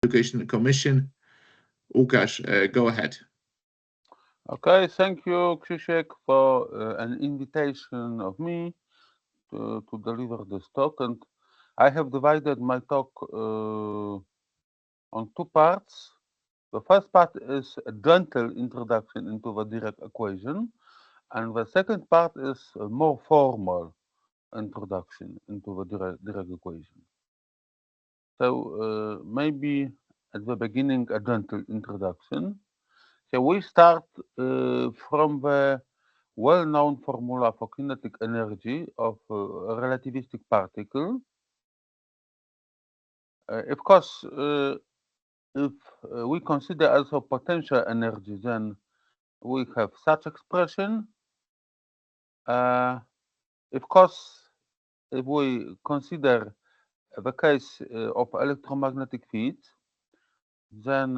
Education Commission. Łukasz, go ahead. Okay, thank you, Krzysiek, for an invitation of me to deliver this talk. And I have divided my talk on two parts. The first part is a gentle introduction into the Dirac equation, and the second part is a more formal introduction into the Dirac equation. So maybe at the beginning a gentle introduction. So we start from the well-known formula for kinetic energy of a relativistic particle. Of course, if we consider also potential energy, then we have such expression. Of course, if we consider the case of electromagnetic field, then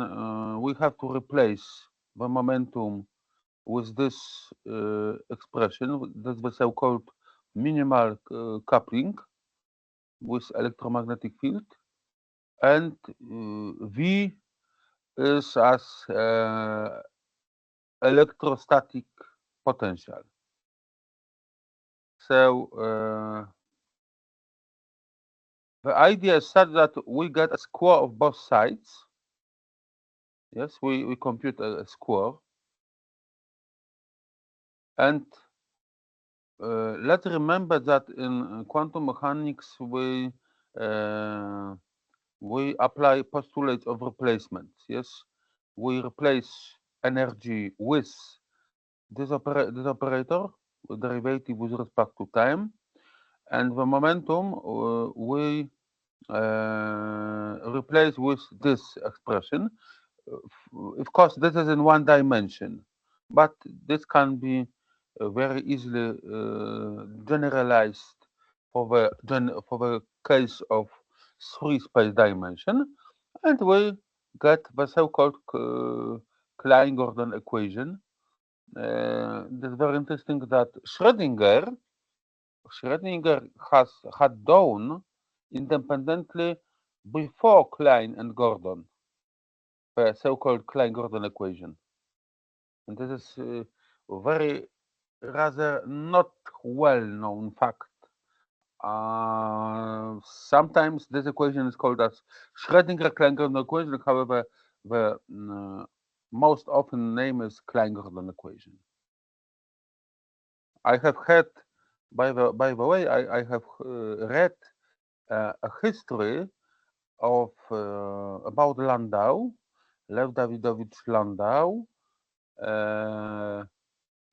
we have to replace the momentum with this expression. That's the so-called minimal coupling with electromagnetic field, and V is as electrostatic potential. So the idea is such that we get a square of both sides. Yes, we compute a square. And let's remember that in quantum mechanics we apply postulates of replacement. Yes, we replace energy with this operator, derivative with respect to time, and the momentum we replace with this expression. Of course, this is in one dimension, but this can be very easily generalized for the case of three space dimension, and we get the so-called Klein-Gordon equation. It's very interesting that Schrödinger had done independently before Klein and Gordon, the so-called Klein-Gordon equation. And this is a very rather not well-known fact. Sometimes this equation is called as Schrödinger-Klein-Gordon equation. However, the most often name is Klein-Gordon equation. I have had, by the way, I have read a history of about Landau, Lev Davidovich Landau,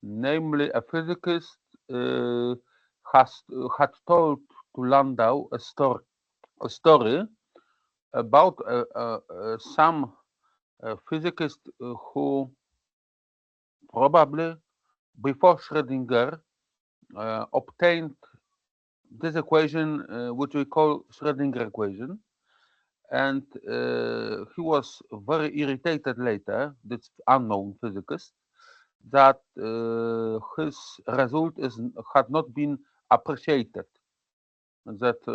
namely a physicist had told to Landau a story about some physicist who probably before Schrödinger obtained this equation, which we call Schrödinger equation, and he was very irritated later, this unknown physicist, that his result had not been appreciated, that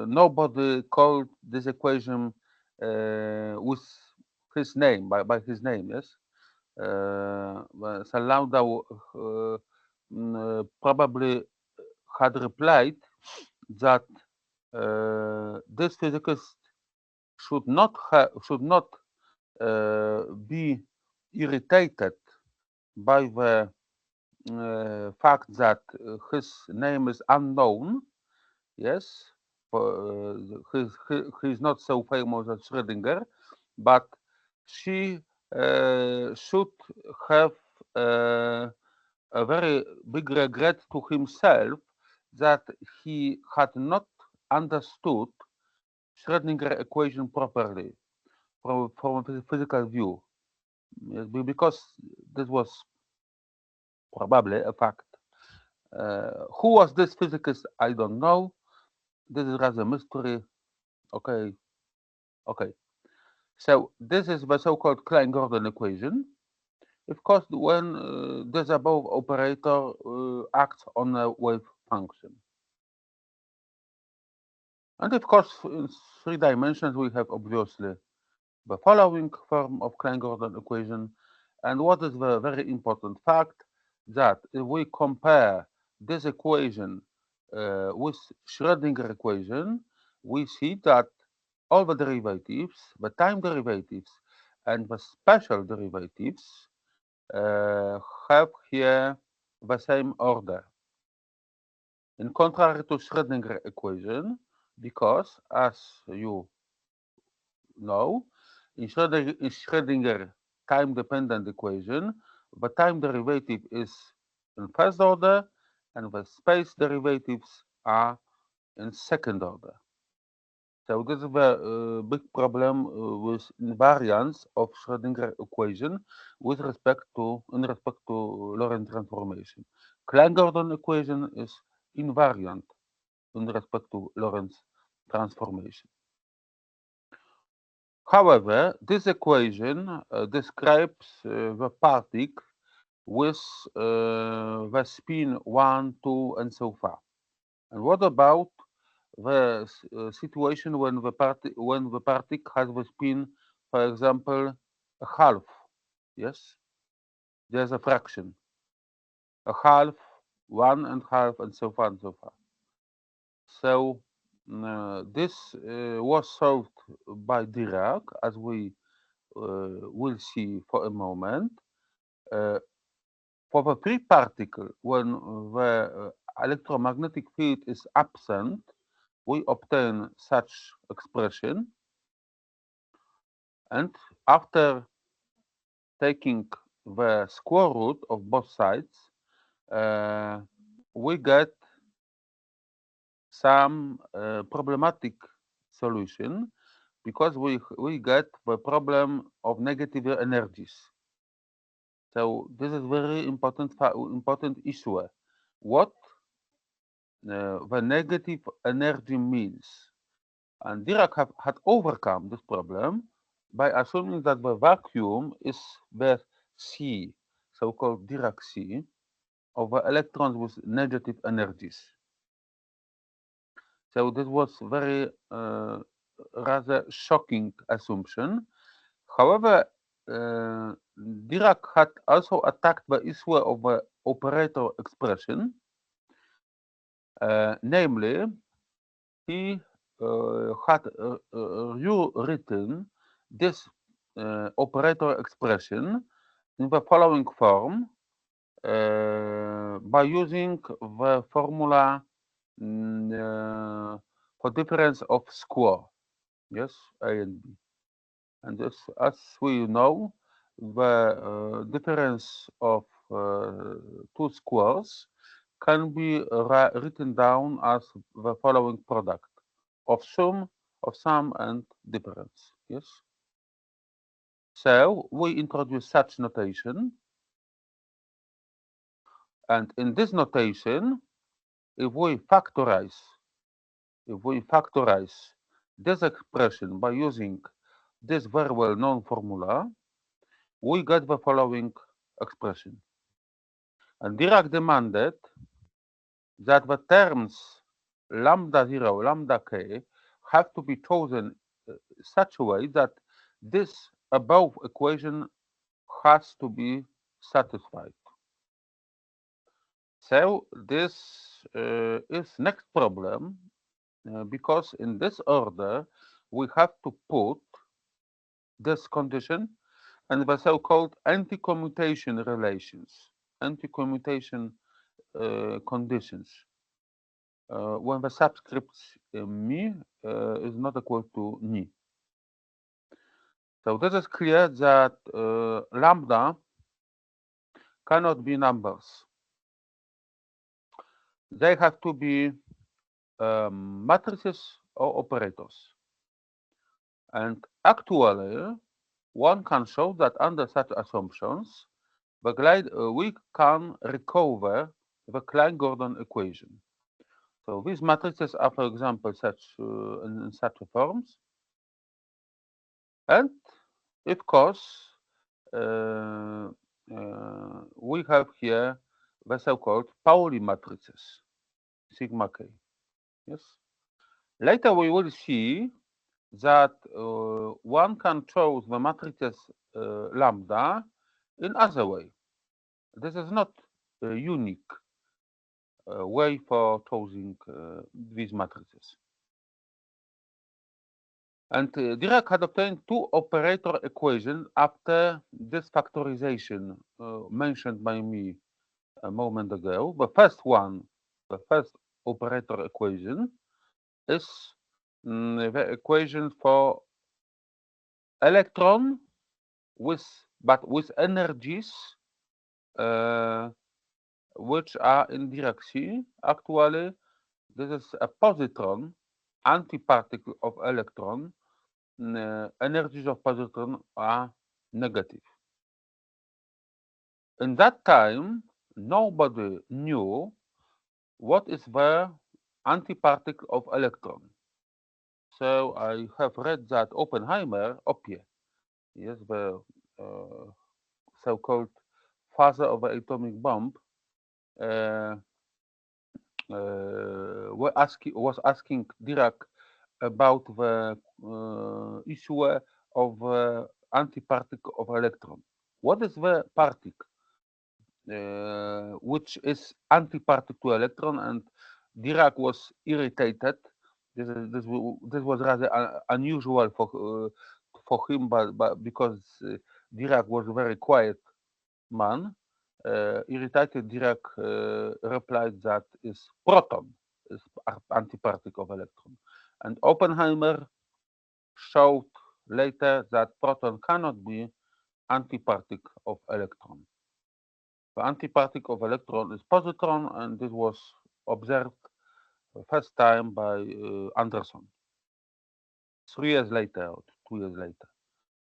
nobody called this equation with his name, by his name, yes. Landau probably had replied that this physicist should not be irritated by the fact that his name is unknown. Yes, he is not so famous as Schrödinger, but she should have a very big regret to himself that he had not understood Schrödinger equation properly from a physical view, because this was probably a fact. Who was this physicist? I don't know. This is rather a mystery. Okay, okay. So this is the so-called Klein-Gordon equation. Of course, when this above operator acts on a wave function. And of course, in three dimensions, we have obviously the following form of Klein-Gordon equation. And what is the very important fact? That if we compare this equation with Schrödinger equation, we see that all the derivatives, the time derivatives, and the special derivatives have here the same order. In contrary to Schrödinger equation, because as you know, in Schrödinger time-dependent equation, the time derivative is in first order and the space derivatives are in second order. So this is the big problem with invariance of Schrödinger equation with respect to Lorentz transformation. Klein-Gordon equation is invariant in respect to Lorentz transformation. However, this equation describes the particle with the spin 1, 2, and so far. And what about the situation when the particle has the spin, for example, a half? Yes, there's a fraction, a half, 1.5, and so far and so far. So this was solved by Dirac, as we will see for a moment. For the free particle, when the electromagnetic field is absent, we obtain such expression. And after taking the square root of both sides, we get some problematic solution because we get the problem of negative energies. So this is very important issue. What the negative energy means. And Dirac had overcome this problem by assuming that the vacuum is the sea, so-called Dirac sea, of the electrons with negative energies. So this was very rather shocking assumption. However, Dirac had also attacked the issue of the operator expression. Namely, he had rewritten this operator expression in the following form by using the formula for difference of square, yes, A and B. And this, as we know, the difference of two squares can be written down as the following product of sum and difference. Yes. So we introduce such notation, and in this notation, if we factorize this expression by using this very well known formula, we get the following expression. And Dirac demanded that the terms lambda 0, lambda k have to be chosen such a way that this above equation has to be satisfied. So this is next problem because in this order we have to put this condition and the so-called anti-commutation relations, anti-commutation conditions. When the subscript mi is not equal to ni. So this is clear that lambda cannot be numbers. They have to be matrices or operators. And actually, one can show that under such assumptions, we can recover the Klein-Gordon equation. So these matrices are, for example, in such forms. And of course, we have here the so-called Pauli matrices, sigma k. Yes. Later we will see that one can choose the matrices lambda in other way. This is not a unique way for choosing these matrices. And Dirac had obtained two operator equations after this factorization mentioned by me a moment ago. The first operator equation is the equation for electron with energies which are in Dirac C. Actually, this is a positron, antiparticle of electron. Energies of positron are negative. In that time, nobody knew what is the antiparticle of electron. So I have read that Oppenheimer, yes, the so-called father of the atomic bomb, was asking Dirac about the issue of antiparticle of electron. What is the particle which is antiparticle to electron? And Dirac was irritated. This was rather unusual for him, but because Dirac was a very quiet man, irritated Dirac replied that is proton is antiparticle of electron, and Oppenheimer showed later that proton cannot be antiparticle of electron. The antiparticle of electron is positron, and this was observed the first time by Anderson 3 years later, or 2 years later,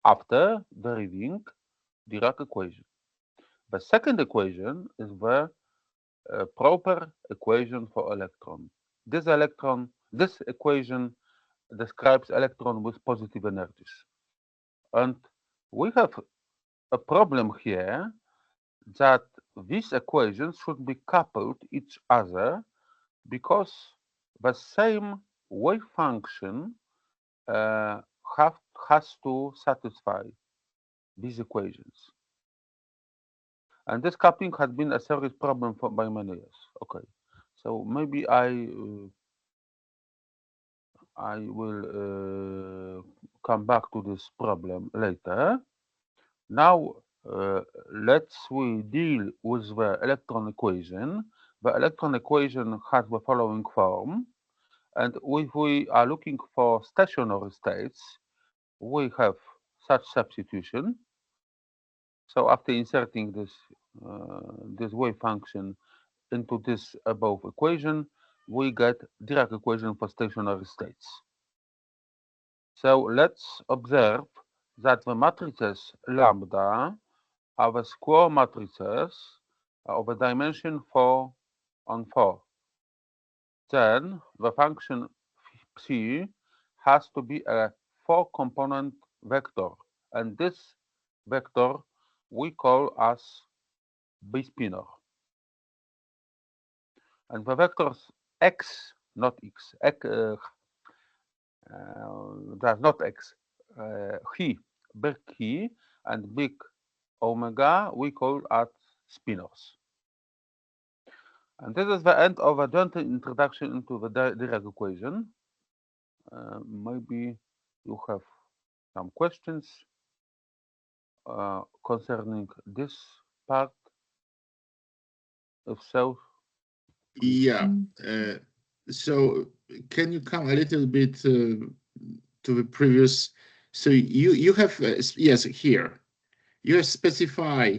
after deriving Dirac equation. The second equation is the proper equation for electron. This equation describes electron with positive energies. And we have a problem here that these equations should be coupled each other because the same wave function has to satisfy these equations. And this coupling has been a serious problem by many years. Okay, so maybe I will come back to this problem later. Now let's we deal with the electron equation. The electron equation has the following form, and if we are looking for stationary states, we have such substitution. So after inserting this wave function into this above equation, we get Dirac equation for stationary states. So let's observe that the matrices lambda are the square matrices of a dimension 4 on 4. Then the function psi has to be a 4-component vector, and this vector we call as B-spinor. And the vectors x, not x, that's not x, chi, big chi, and big omega we call as spinors. And this is the end of a gentle introduction into the Dirac equation. Maybe you have some questions concerning this part. If so, please. Yeah. So can you come a little bit to the previous? So you have yes, here you have specify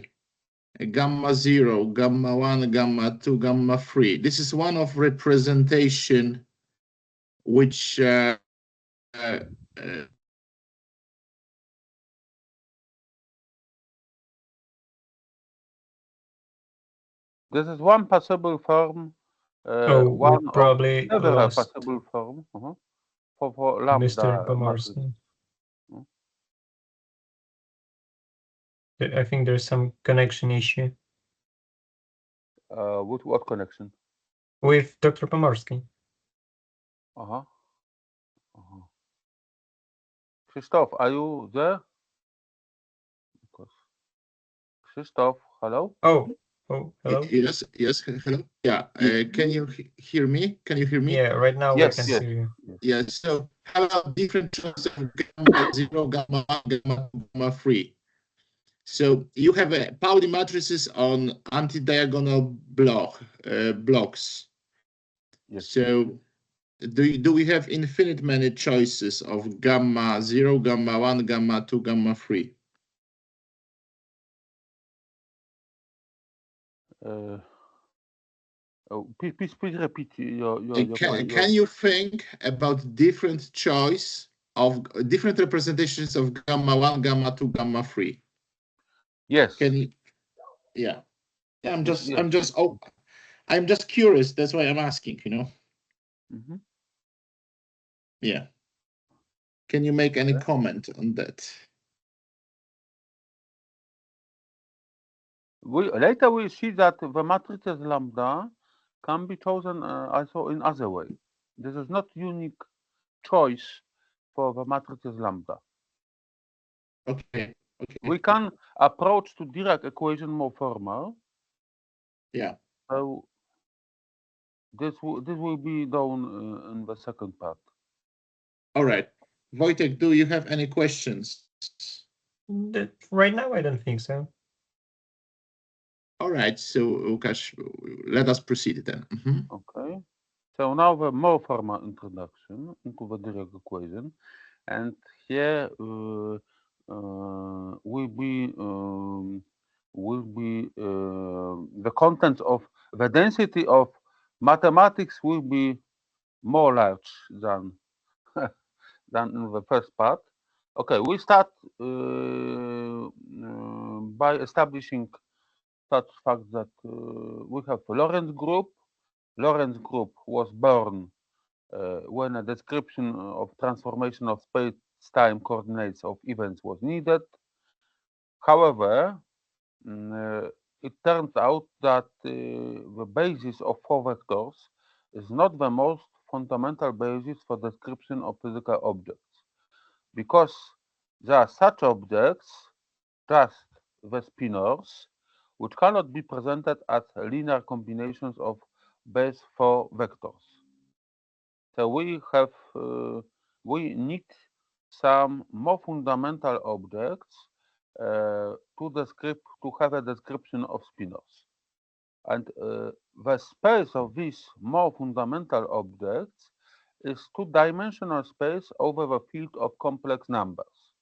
gamma 0, gamma 1, gamma 2, gamma 3. This is one of representation which This is one possible form, we one of probably several lost possible forms for lambda Mr. matrix. Pomorski. I think there's some connection issue With what connection? with Dr. Pomorski. Uh-huh. Uh-huh. Krzysztof, are you there? Because Krzysztof, hello? Oh, hello? Yes, hello. Yeah, can you hear me? Can you hear me? Yeah, right now Yes, we can yes. hear you. Yeah, so how about different choices of gamma 0, gamma 1, gamma 2, gamma 3? So you have Pauli matrices on anti-diagonal blocks. Yes. So do we have infinite many choices of gamma 0, gamma 1, gamma 2, gamma 3? Please repeat your Can you think about different choice of different representations of gamma 1, gamma 2, gamma 3? Yes. Can you? Yeah. Yeah, Yes. I'm just curious. That's why I'm asking, Mhm. Yeah. Can you make any comment on that? Later we see that the matrices lambda can be chosen also in other way. This is not unique choice for the matrices lambda. Okay. We can approach to Dirac equation more formal. Yeah. So this will be done in the second part. All right. Wojtek, do you have any questions? Right now, I don't think so. All right. So, Łukasz, let us proceed then. Okay. So now the more formal introduction into the Dirac equation, and here will be the content of the density of mathematics will be more large than than in the first part. Okay, we start by establishing such fact that we have Lorentz group. Lorentz group was born when a description of transformation of space-time coordinates of events was needed. However, it turns out that the basis of four vectors is not the most fundamental basis for description of physical objects, because there are such objects, just the spinors, which cannot be presented as linear combinations of base four vectors. So we need some more fundamental objects to have a description of spinors. And the space of these more fundamental objects is two-dimensional space over the field of complex numbers.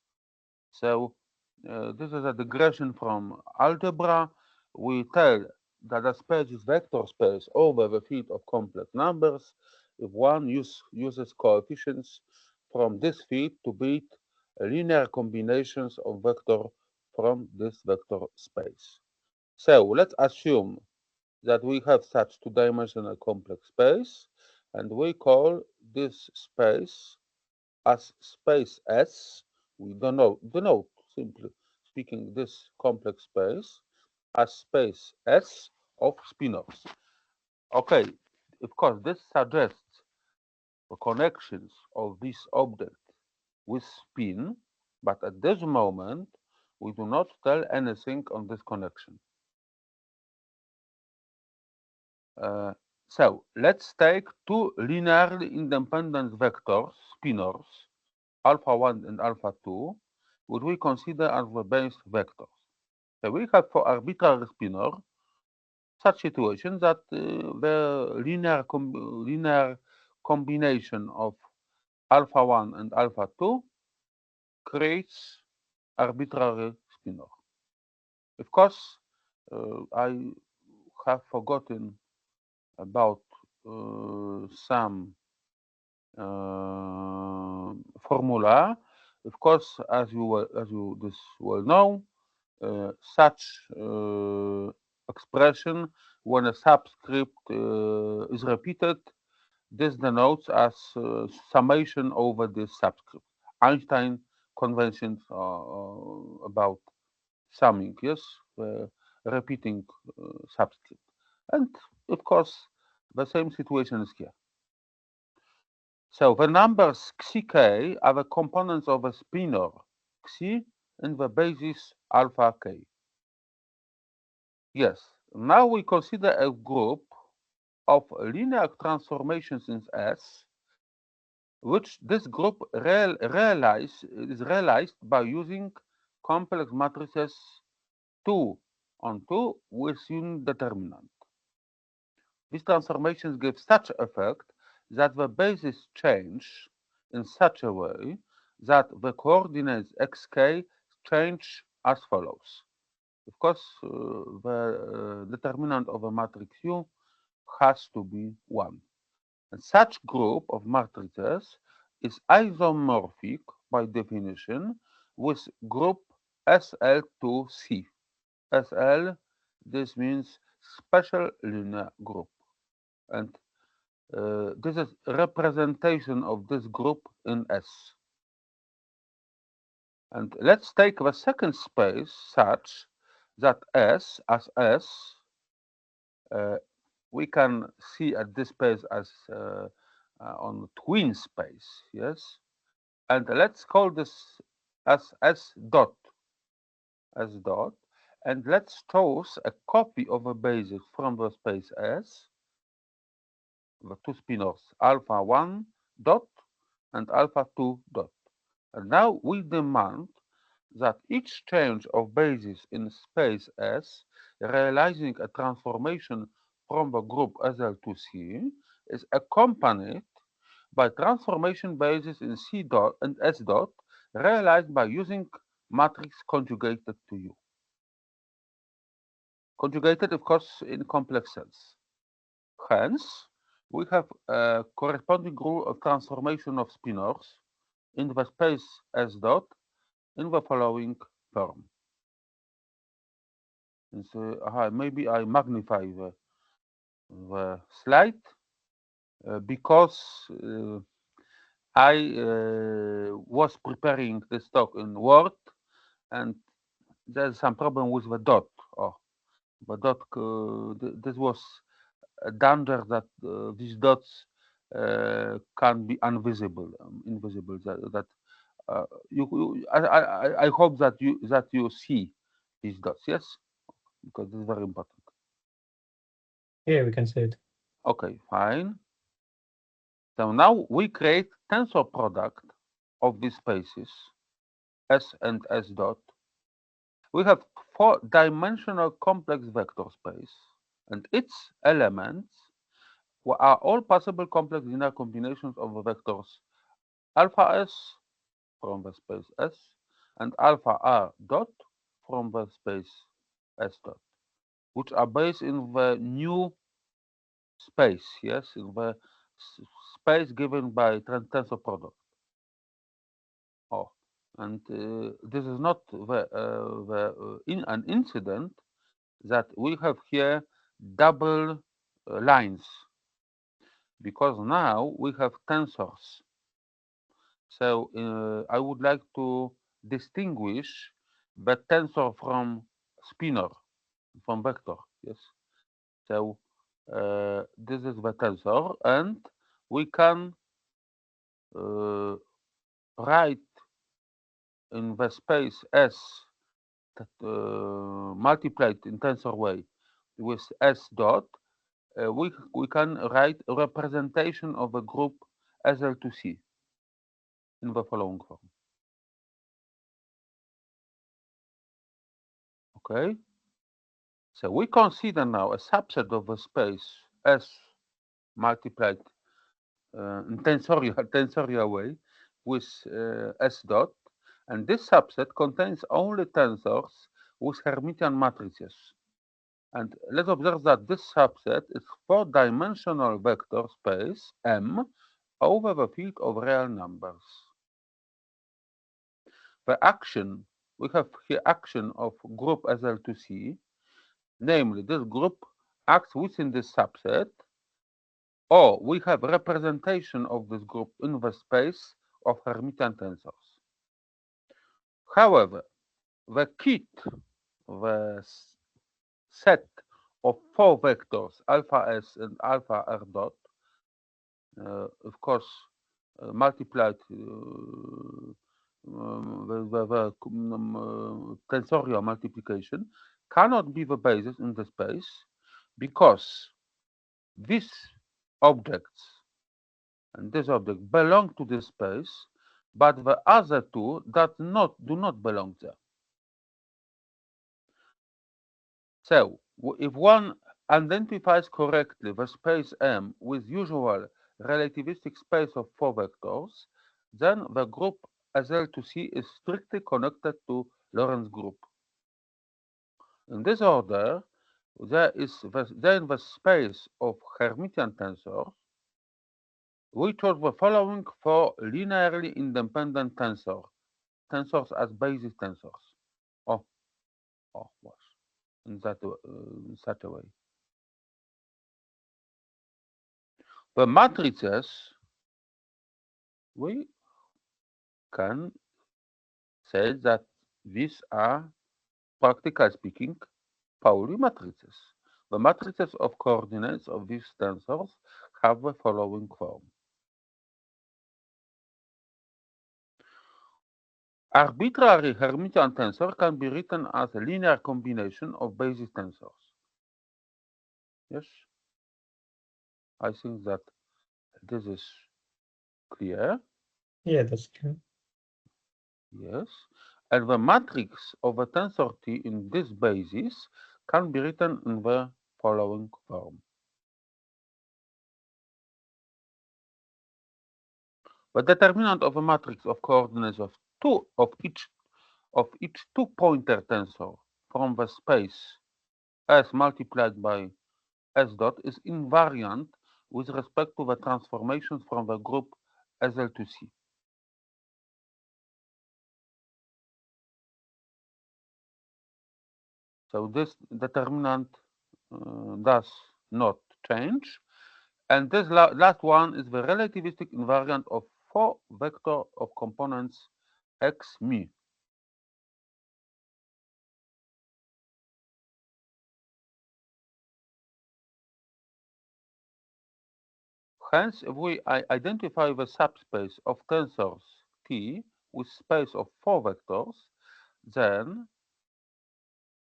So this is a digression from algebra. We tell that the space is vector space over the field of complex numbers if one uses coefficients from this field to build linear combinations of vector from this vector space. So let's assume that we have such two-dimensional complex space, and we call this space as space S. We denote simply speaking this complex space as space S of spinors. Okay, of course, this suggests the connections of this object with spin, but at this moment, we do not tell anything on this connection. So let's take two linearly independent vectors, spinors, alpha 1 and alpha 2, which we consider as the base vectors. So we have for arbitrary spinor such situation that the linear combination of alpha 1 and alpha 2 creates arbitrary spinor. Of course, I have forgotten about some formula. Of course, as you this well know, such expression when a subscript is repeated, this denotes as summation over this subscript. Einstein conventions about summing, yes, repeating subscript. And of course, the same situation is here. So the numbers xk are the components of a spinor xi in the basis alpha k. Yes, now we consider a group of linear transformations in S, which this group is realized by using complex matrices 2 on 2 with unit determinant. These transformations give such effect that the bases change in such a way that the coordinates xk change as follows. Of course, the determinant of a matrix U has to be 1. And such group of matrices is isomorphic by definition with group SL2C. SL, this means special linear group. And this is representation of this group in S. And let's take the second space such that S as S, we can see at this space as on twin space, yes? And let's call this as S dot, and let's choose a copy of a basis from the space S, the two spinors, alpha 1 dot and alpha 2 dot. And now we demand that each change of basis in space S, realizing a transformation from the group SL to C, is accompanied by transformation basis in C dot and S dot, realized by using matrix conjugated to U. Conjugated, of course, in complex sense. Hence, we have a corresponding rule of transformation of spinors in the space S dot in the following form. And so, maybe I magnify the slide because I was preparing this talk in Word, and there's some problem with the dot. Oh, the dot. This was a danger that these dots can be invisible. That I hope that you see these dots. Yes, because this is very important. Yeah, we can see it. Okay, fine. So now we create tensor product of these spaces, S and S dot. We have 4-dimensional complex vector space, and its elements are all possible complex linear combinations of the vectors alpha S from the space S and alpha R dot from the space S dot, which are based in the new space, yes, in the space given by tensor product. Oh, and this is not an incident that we have here double lines, because now we have tensors. So I would like to distinguish the tensor from spinor, from vector. Yes. So this is the tensor, and we can write in the space S that multiplied in tensor way with S dot. We can write a representation of a group SL to C in the following form. Okay. So we consider now a subset of a space S multiplied in tensorial way with S dot, and this subset contains only tensors with Hermitian matrices. And let's observe that this subset is 4-dimensional vector space M over the field of real numbers. The action, we have here action of group SL2C, namely this group acts within this subset, or we have representation of this group in the space of Hermitian tensors. However, the kit, the set of 4 vectors alpha S and alpha R dot, of course, multiplied the tensorial multiplication cannot be the basis in the space because these objects and this object belong to this space, but the other two do not belong there. So if one identifies correctly the space M with usual relativistic space of 4 vectors, then the group SL2C is strictly connected to Lorentz group. In this order, there is then the space of Hermitian tensors. We chose the following for linearly independent tensors as basis tensors. Oh, was in such a way. The matrices, we can say that these are, practically speaking, Pauli matrices. The matrices of coordinates of these tensors have the following form. Arbitrary Hermitian tensor can be written as a linear combination of basis tensors. Yes, I think that this is clear. Yeah, that's clear. Yes, and the matrix of a tensor T in this basis can be written in the following form. The determinant of a matrix of coordinates of each 2-pointer tensor from the space S multiplied by S dot is invariant with respect to the transformations from the group SL2C. So this determinant does not change. And this last one is the relativistic invariant of 4 vector of components x mu. Hence, if we identify the subspace of tensors T with space of 4 vectors, then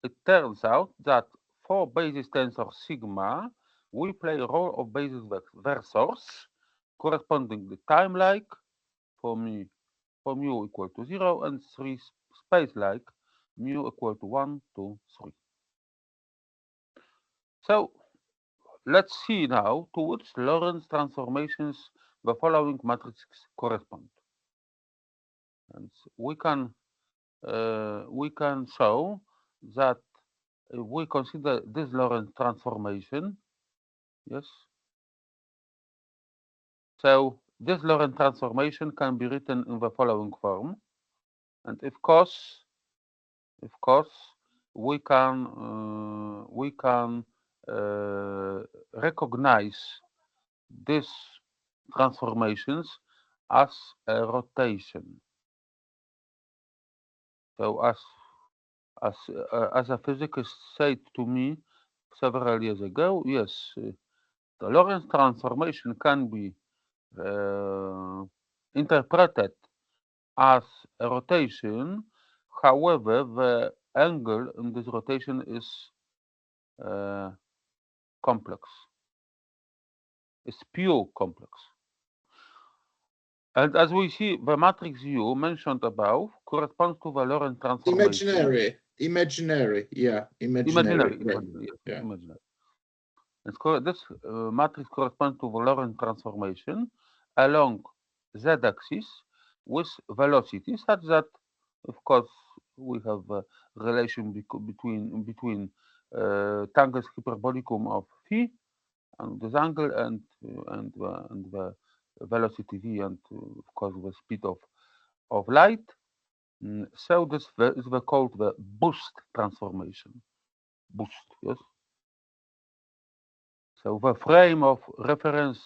it turns out that for basis tensor sigma, we play a role of basis versors corresponding to time-like for mu equal to 0 and 3 space-like mu equal to 1, 2, 3. So let's see now to which Lorentz transformations the following matrices correspond. And we can show that if we consider this Lorentz transformation, yes. So this Lorentz transformation can be written in the following form, and of course, we can recognize these transformations as a rotation. So as a physicist said to me several years ago, yes, the Lorentz transformation can be interpreted as a rotation. However, the angle in this rotation is complex. It's pure complex. And as we see, the matrix U mentioned above corresponds to the Lorentz transformation. Imaginary, yeah, imaginary. Yeah. Imaginary. This matrix corresponds to the Lorentz transformation along z-axis with velocity, such that, of course, we have a relation between tangles hyperbolicum of phi and this angle and the velocity v and of course the speed of light. So this is called the boost transformation. Boost, yes. So the frame of reference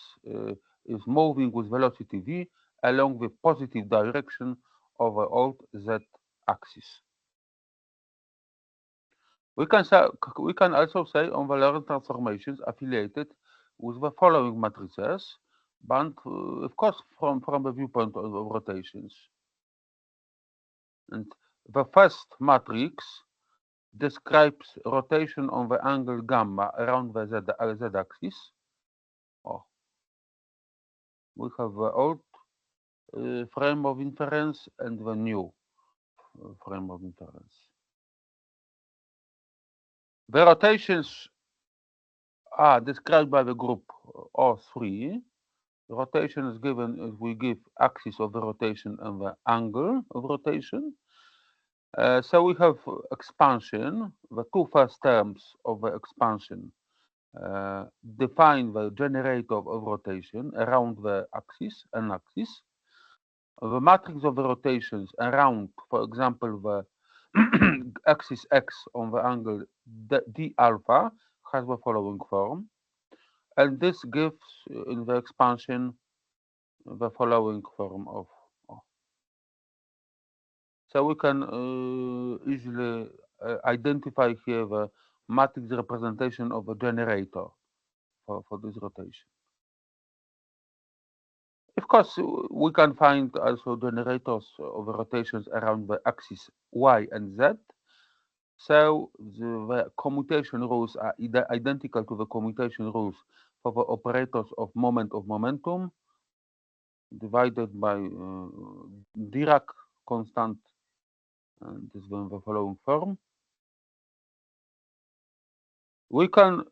is moving with velocity v along the positive direction of the old z-axis. We can also say on the Lorentz transformations affiliated with the following matrices: but of course from the viewpoint of rotations. And the first matrix describes rotation on the angle gamma around the z-axis. Oh, we have the old frame of inference and the new frame of inference. The rotations are described by the group O3. Rotation is given if we give axis of the rotation and the angle of rotation. So we have expansion. The two first terms of the expansion define the generator of rotation around the axis and axis. The matrix of the rotations around, for example, the axis x on the angle d alpha has the following form. And this gives in the expansion the following form of. So we can easily identify here the matrix representation of a generator for this rotation. Of course, we can find also generators of rotations around the axis y and z. So the commutation rules are identical to the commutation rules for the operators of momentum divided by Dirac constant, and this is in the following form. We can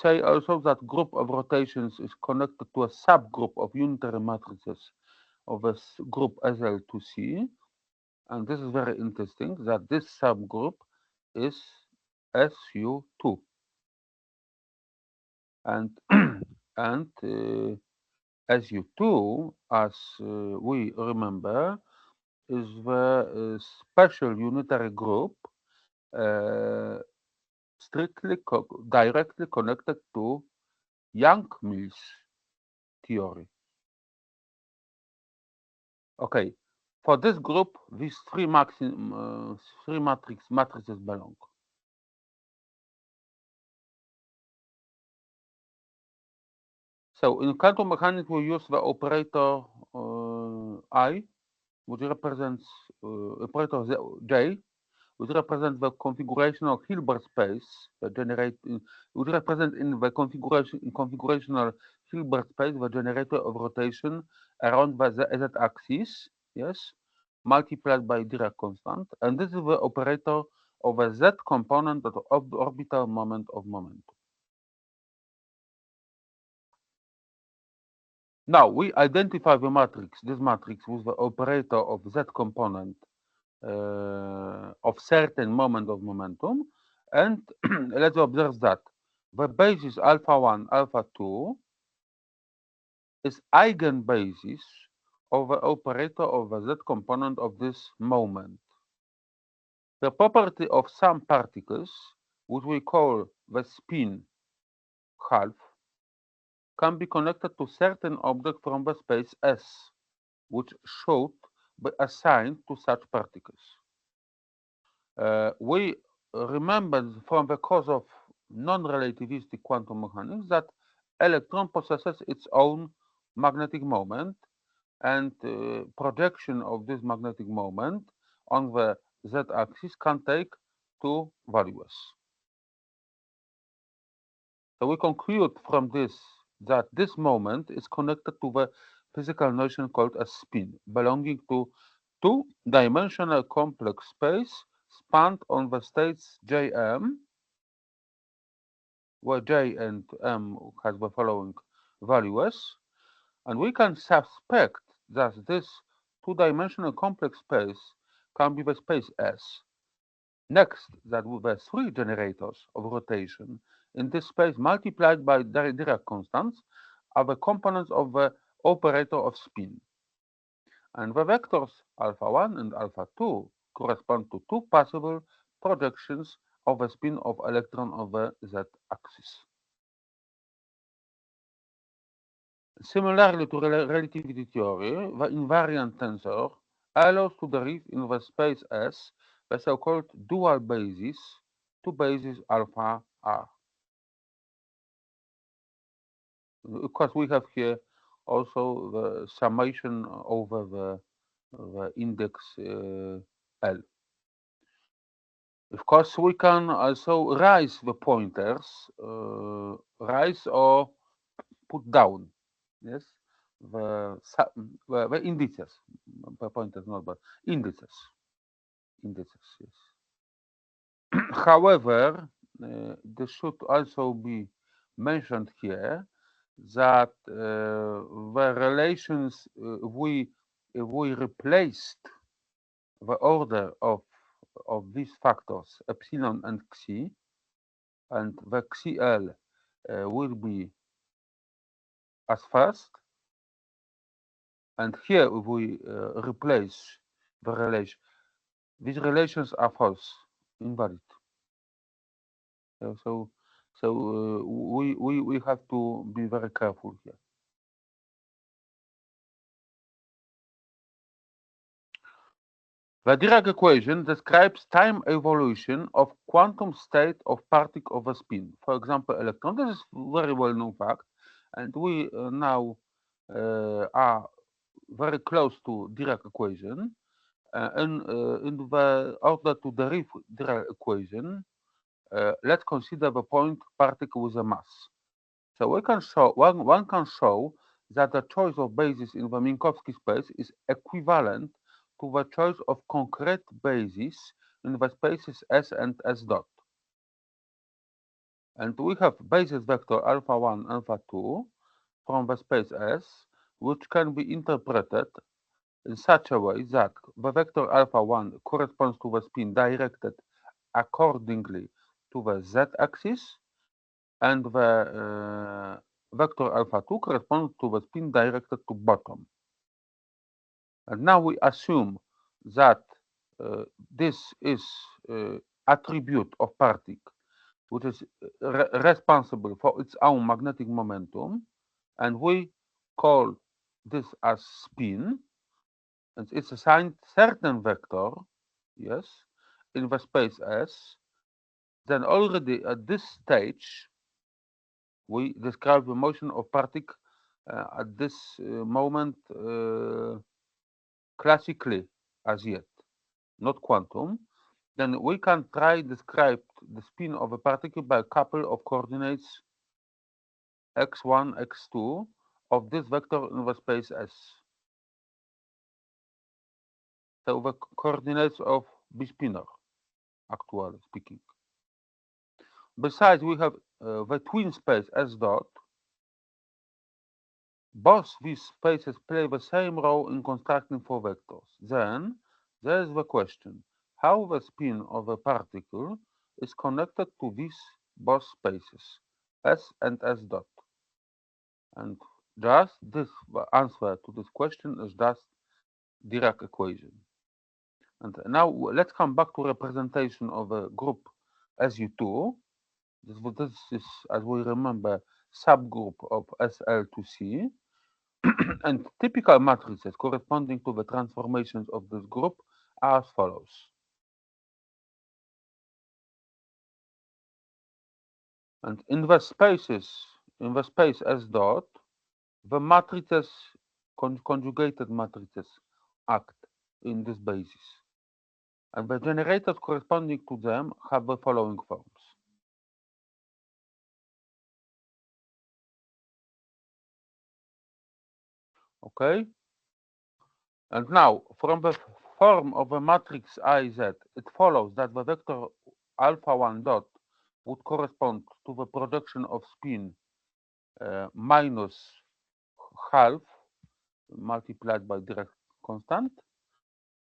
say also that group of rotations is connected to a subgroup of unitary matrices of a group SL2C. And this is very interesting that this subgroup is SU2. And, and SU2, as we remember, is the special unitary group strictly directly connected to Young-Mills theory. Okay, for this group, these three matrices belong. So in quantum mechanics, we use the operator I, which represents operator J, which represents the configuration of Hilbert space which represents in the configurational Hilbert space the generator of rotation around the z-axis, yes, multiplied by Dirac constant, and this is the operator of a z component of the orbital moment of momentum. Now we identify the matrix, this matrix with the operator of z component of certain moment of momentum, and let's observe that the basis alpha 1, alpha 2 is eigenbasis of the operator of the z component of this moment. The property of some particles, which we call the spin half, can be connected to certain object from the space S, which should be assigned to such particles. We remember from the course of non-relativistic quantum mechanics that electron possesses its own magnetic moment, and projection of this magnetic moment on the z-axis can take two values. So we conclude from this that this moment is connected to the physical notion called a spin, belonging to two-dimensional complex space spanned on the states Jm, where J and M has the following values, and we can suspect that this two-dimensional complex space can be the space S. Next, that with the three generators of rotation in this space multiplied by Dirac constants are the components of the operator of spin. And the vectors alpha 1 and alpha 2 correspond to two possible projections of the spin of electron of the z-axis. Similarly to relativity theory, the invariant tensor allows to derive in the space S the so-called dual basis, two bases alpha R. Of course, we have here also the summation over the index L. Of course, we can also raise the pointers, raise or put down, yes, the indices, pointers not, but indices, yes. However, this should also be mentioned here that the relations, if we replaced the order of these factors, epsilon and xi, and the xl will be as first, and here if we replace the relation, these relations are false, invalid. So we have to be very careful here. The Dirac equation describes time evolution of quantum state of particle of a spin. For example, electron. This is very well-known fact, and we now are very close to Dirac equation. In the order to derive Dirac equation, let's consider the point particle with a mass. So we can show one can show that the choice of basis in the Minkowski space is equivalent to the choice of concrete basis in the spaces S and S dot. And we have basis vector alpha 1, alpha 2 from the space S, which can be interpreted in such a way that the vector alpha 1 corresponds to the spin directed accordingly to the z-axis, and the vector alpha 2 corresponds to the spin directed to bottom. And now we assume that this is attribute of particle, which is responsible for its own magnetic momentum, and we call this as spin, and it's assigned certain vector, yes, in the space S. Then already at this stage, we describe the motion of particle at this moment classically as yet, not quantum. Then we can try describe the spin of a particle by a couple of coordinates x1, x2 of this vector in the space S. So the coordinates of B spinor, actually speaking. Besides, we have the twin space S dot. Both these spaces play the same role in constructing four vectors. Then there is the question, how the spin of a particle is connected to these both spaces, S and S dot. And just this answer to this question is just Dirac equation. And now let's come back to representation of a group SU2. This is, as we remember, subgroup of SL to C. And typical matrices corresponding to the transformations of this group are as follows. And in the space S dot, the matrices, conjugated matrices, act in this basis. And the generators corresponding to them have the following forms. Okay? And now, from the form of a matrix IZ, it follows that the vector alpha 1 dot would correspond to the projection of spin minus half multiplied by Dirac constant,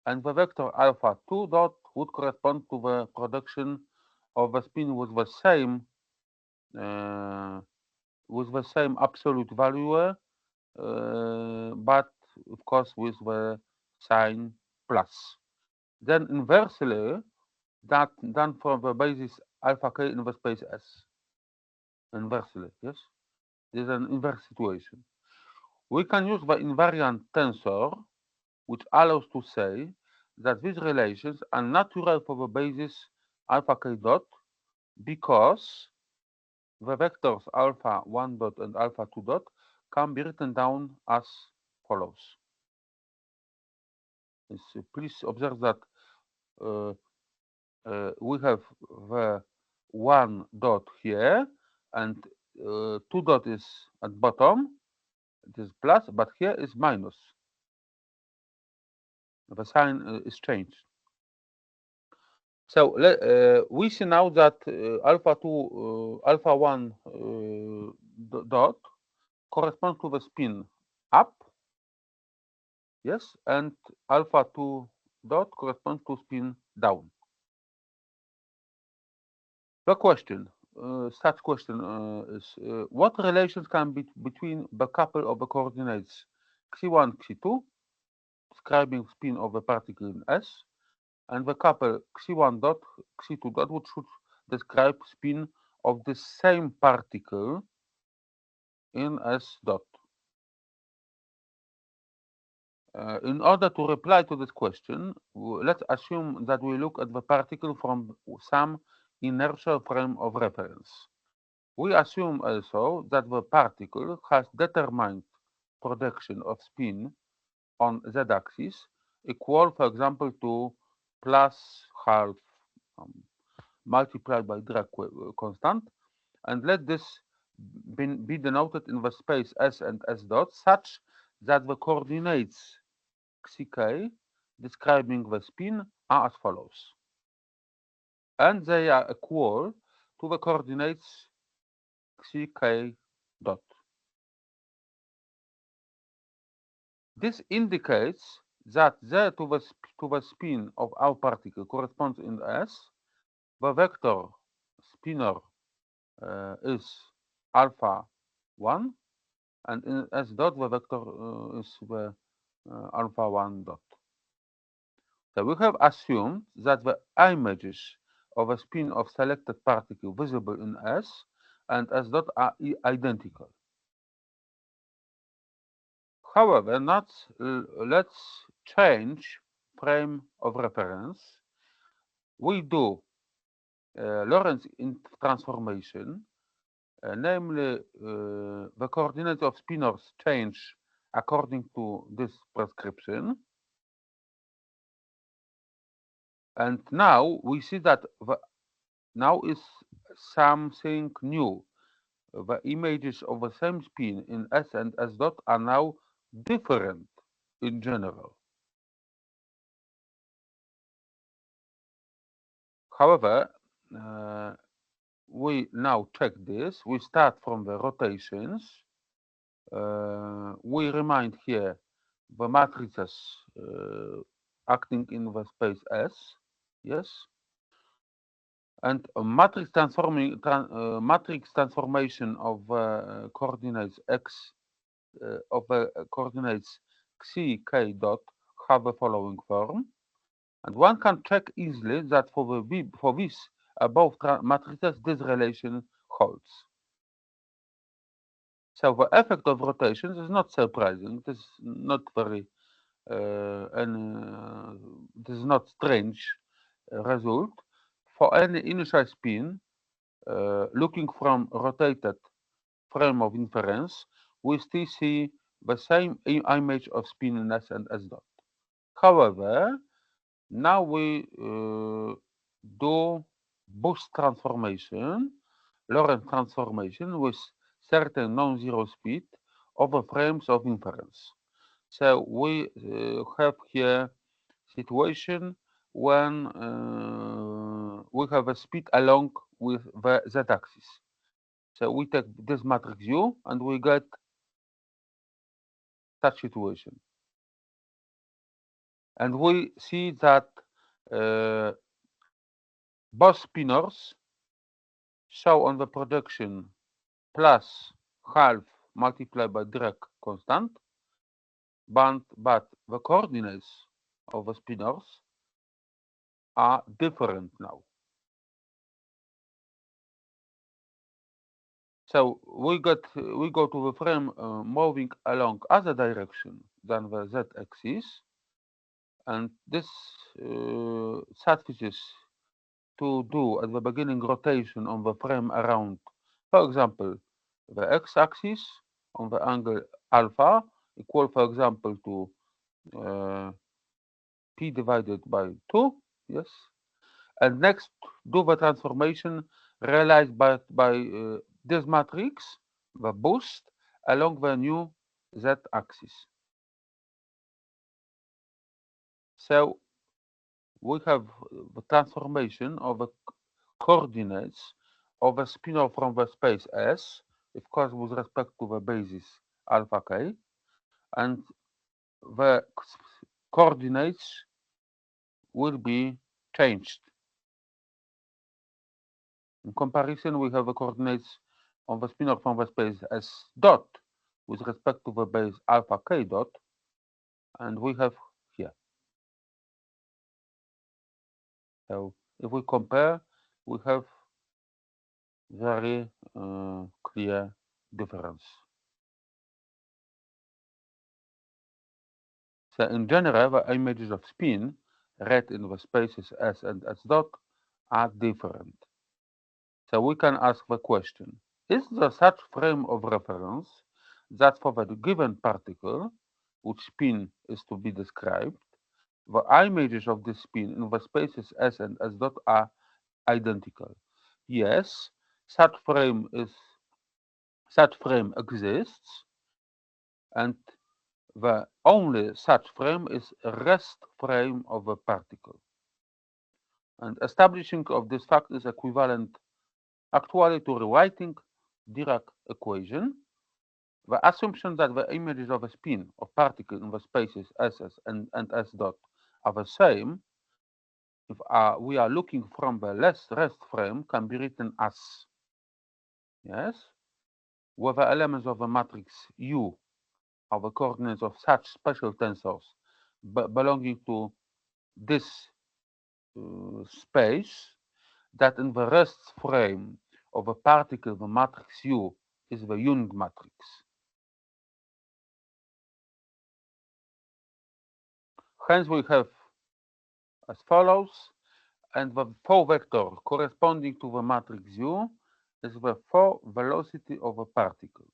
and the vector alpha 2 dot would correspond to the production of a spin with the same absolute value, but of course with the sign plus. Then inversely, that done from the basis alpha k in the space S. Inversely, yes, this is an inverse situation. We can use the invariant tensor, which allows to say that these relations are natural for the basis alpha k dot because the vectors alpha 1 dot and alpha 2 dot can be written down as follows. Please observe that we have the 1 dot here and 2 dot is at bottom. It is plus, but here is minus. The sign is changed. So we see now that alpha 2, alpha 1 dot corresponds to the spin up, yes, and alpha 2 dot corresponds to spin down. The question, such question is, what relations can be between the couple of the coordinates xi1, xi2, describing spin of the particle in S, and the couple xi1 dot, xi2 dot, which should describe spin of the same particle in S dot. In order to reply to this question, let's assume that we look at the particle from some inertial frame of reference. We assume also that the particle has determined projection of spin on z-axis equal, for example, to plus half multiplied by Dirac constant, and let this be denoted in the space S and S dot such that the coordinates xk describing the spin are as follows, and they are equal to the coordinates xk dot. This indicates that z to the spin of our particle corresponds in S. The vector spinor is alpha 1, and in S dot the vector is the alpha 1 dot. So we have assumed that the images of a spin of selected particle visible in S and S dot are identical. However, let's change frame of reference. We do Lorentz transformation, namely the coordinates of spinors change according to this prescription. And now we see that now is something new. The images of the same spin in S and S dot are now different in general. However, we now check this. We start from the rotations. We remind here the matrices acting in the space S, yes, and a matrix transformation of coordinates x of coordinates xi k dot have the following form, and one can check easily that for these above matrices this relation holds. So the effect of rotations is not surprising. It is not very this is not strange result. For any initial spin, looking from rotated frame of inference, we still see the same image of spin in S and S dot. However, now we do boost transformation, Lorentz transformation with certain non-zero speed over frames of inference. So we have here situation when we have a speed along with the z-axis. So we take this matrix U and we get such situation. And we see that both spinors show on the projection plus half multiplied by Dirac constant, but the coordinates of the spinors are different now. So we go to the frame moving along other direction than the z-axis, and this suffices to do at the beginning rotation on the frame around, for example, the x-axis on the angle alpha equal, for example, to p divided by 2, yes. And next, do the transformation realized by this matrix, the boost, along the new z-axis. So we have the transformation of the coordinates of a spinor from the space S, of course, with respect to the basis alpha k, and the coordinates will be changed. In comparison, we have the coordinates of the spinor from the space S dot with respect to the base alpha k dot, and we have here. So if we compare, we have very clear difference. So in general, the images of spin read in the spaces S and S dot are different. So we can ask the question, is there such frame of reference that for the given particle, which spin is to be described, the images of the spin in the spaces S and S dot are identical? Yes, such frame exists, and the only such frame is a rest frame of a particle. And establishing of this fact is equivalent actually to rewriting Dirac equation. The assumption that the images of a spin of particle in the spaces SS and S dot are the same, if we are looking from the rest frame, can be written as, yes, where the elements of the matrix U are the coordinates of such special tensors belonging to this space, that in the rest frame of a particle, the matrix U is the Young matrix. Hence, we have as follows, and the 4 vector corresponding to the matrix U is the 4 velocity of a particle.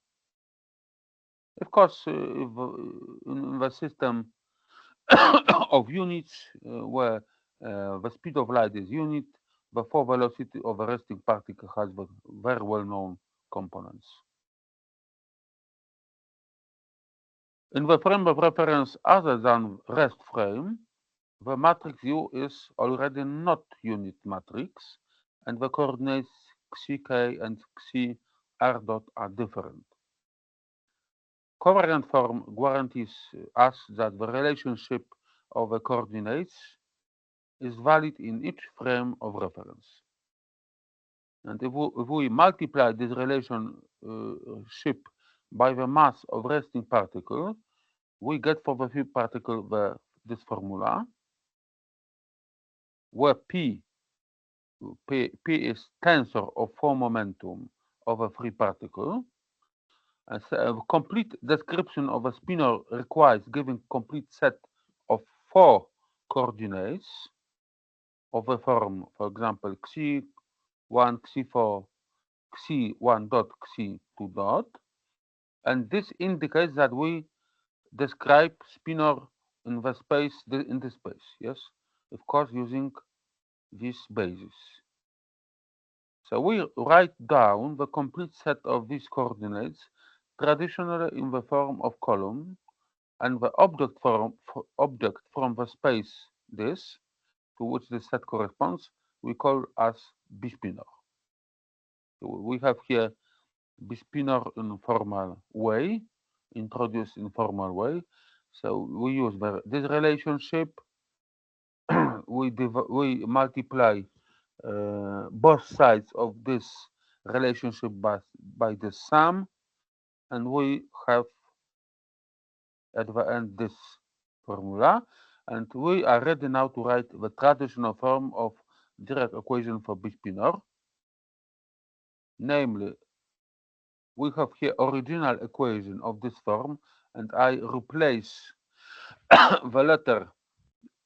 Of course, in the system of units where the speed of light is unit, the 4 velocity of a resting particle has the very well-known components. In the frame of reference other than rest frame, the matrix U is already not unit matrix, and the coordinates xk and xr dot are different. Covariant form guarantees us that the relationship of the coordinates is valid in each frame of reference. And if we multiply this relationship by the mass of resting particle, we get for the free particle this formula, where P is tensor of 4 momentum of a free particle. A complete description of a spinor requires giving complete set of 4 coordinates of a form, for example, xi1, xi4, xi1 dot, xi2 dot. And this indicates that we describe spinor in the space, in this space, yes, of course, using this basis. So we write down the complete set of these coordinates, traditionally in the form of column, and the object from the space this, to which this set corresponds, we call as B-spinor. So we have here B-spinor in formal way, introduced in formal way. So we use this relationship. we multiply both sides of this relationship by the sum, and we have at the end this formula, and we are ready now to write the traditional form of Dirac equation for B-spinor. Namely, we have here original equation of this form, and I replace the letter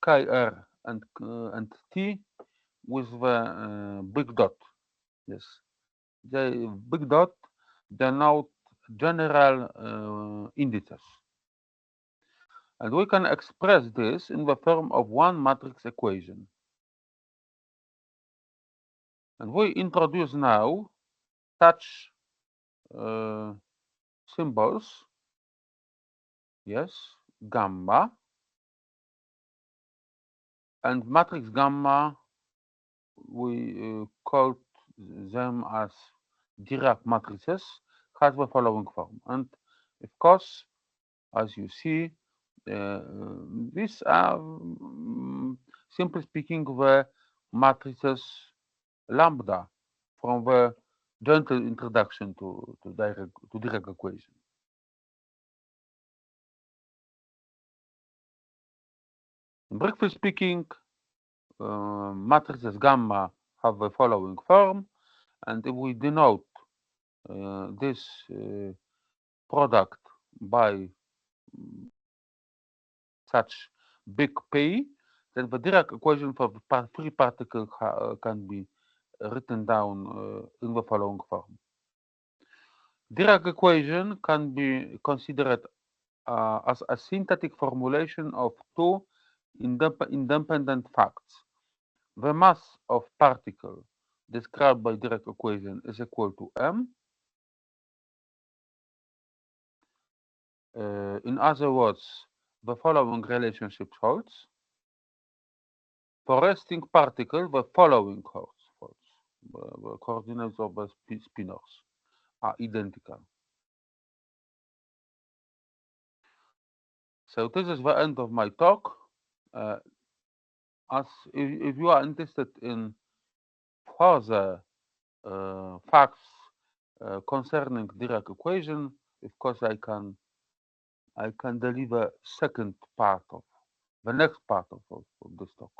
Kr and T with the big dot. Yes, the big dot denote general indices. And we can express this in the form of one matrix equation. And we introduce now such symbols, yes, gamma, and matrix gamma, we called them as Dirac matrices, has the following form. And of course, as you see, these are, simply speaking, the matrices lambda from the gentle introduction to Dirac equation. Briefly speaking, matrices gamma have the following form, and if we denote this product by such big P, then the Dirac equation for the free particle can be written down in the following form. Dirac equation can be considered as a synthetic formulation of two independent facts. The mass of particle described by Dirac equation is equal to m. In other words, the following relationship holds. For resting particle, the following holds. The coordinates of the spinors are identical. So this is the end of my talk. As if you are interested in further facts concerning Dirac equation, of course I can deliver second part of the next part of this talk.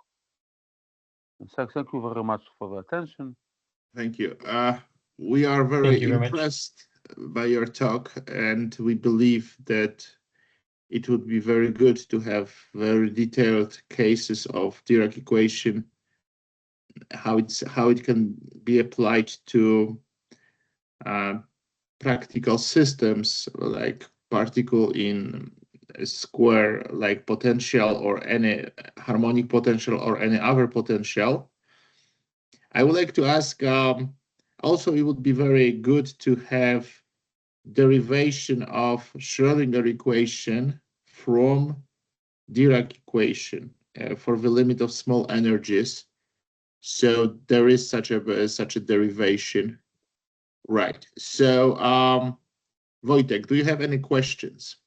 And so thank you very much for the attention. Thank you. We are very impressed by your talk, and we believe that it would be very good to have very detailed cases of Dirac equation, how it can be applied to practical systems like particle in a square like potential or any harmonic potential or any other potential. I would like to ask, also it would be very good to have derivation of Schrödinger equation from Dirac equation for the limit of small energies. So there is such a derivation, right? So Wojtek, do you have any questions?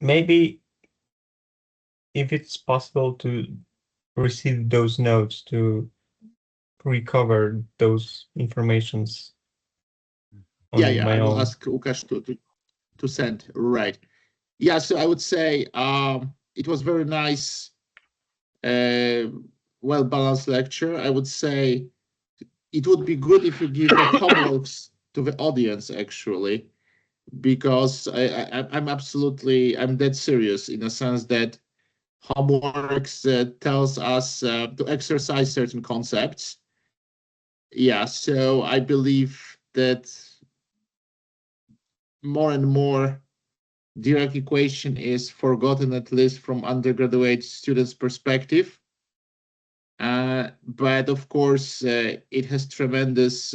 Maybe if it's possible to receive those notes to recover those informations. Yeah, I will ask Łukasz to send, right? Yeah, so I would say it was very nice, well-balanced lecture. I would say it would be good if you give the homeworks to the audience, actually, because I'm dead serious in a sense that homeworks tells us to exercise certain concepts. Yeah, so I believe that more and more Dirac equation is forgotten, at least from undergraduate students' perspective. But of course, it has tremendous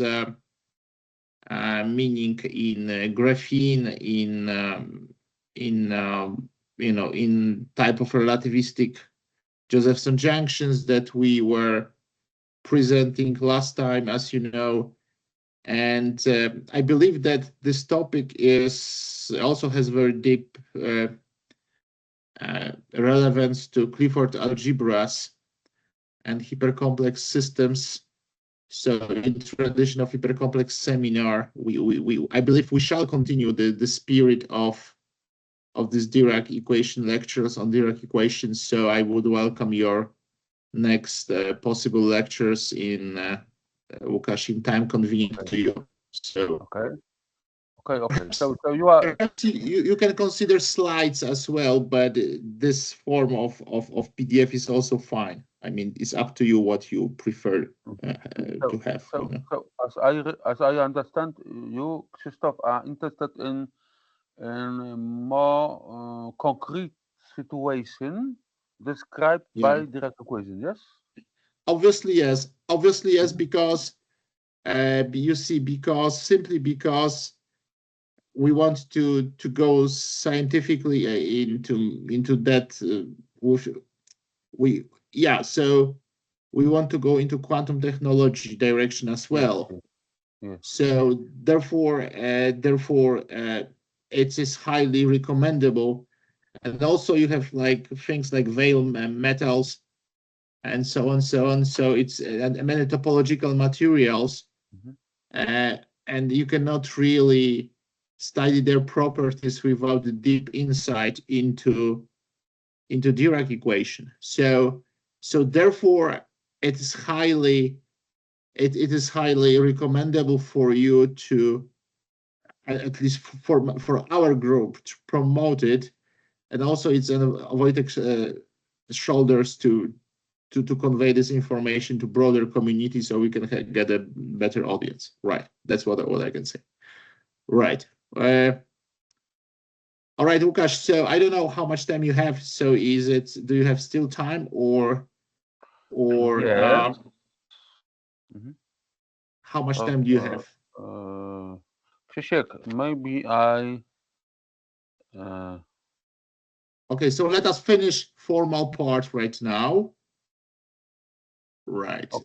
meaning in graphene, in type of relativistic Josephson junctions that we were presenting last time, as you know. And I believe that this topic also has very deep relevance to Clifford algebras and hypercomplex systems. So in tradition of hypercomplex seminar, I believe we shall continue the spirit of this Dirac equation lectures on Dirac equations. So I would welcome your next possible lectures in Łukasz, in time convenient to you. So okay. So you are. You can consider slides as well, but this form of PDF is also fine. I mean, it's up to you what you prefer to have. So, so as I understand, you, Krzysztof, are interested in a more concrete situation described by Dirac equation, yes? Obviously, yes. Obviously, yes, because you see, simply because we want to go scientifically into that. So we want to go into quantum technology direction as well. Yes. So therefore, it is highly recommendable. And also you have like things like veil metals and so on. So it's many topological materials, and you cannot really study their properties without the deep insight into Dirac equation. So therefore, it is highly recommendable for you to, at least for our group, to promote it, and also it's an Wojtek's shoulders to convey this information to broader community so we can get a better audience. Right. That's what I can say. Right. All right, Łukasz. So I don't know how much time you have. So do you have still time or Yeah. How much time do you have? Krzysiek, maybe I. Okay, so let us finish formal part right now. Right. Okay.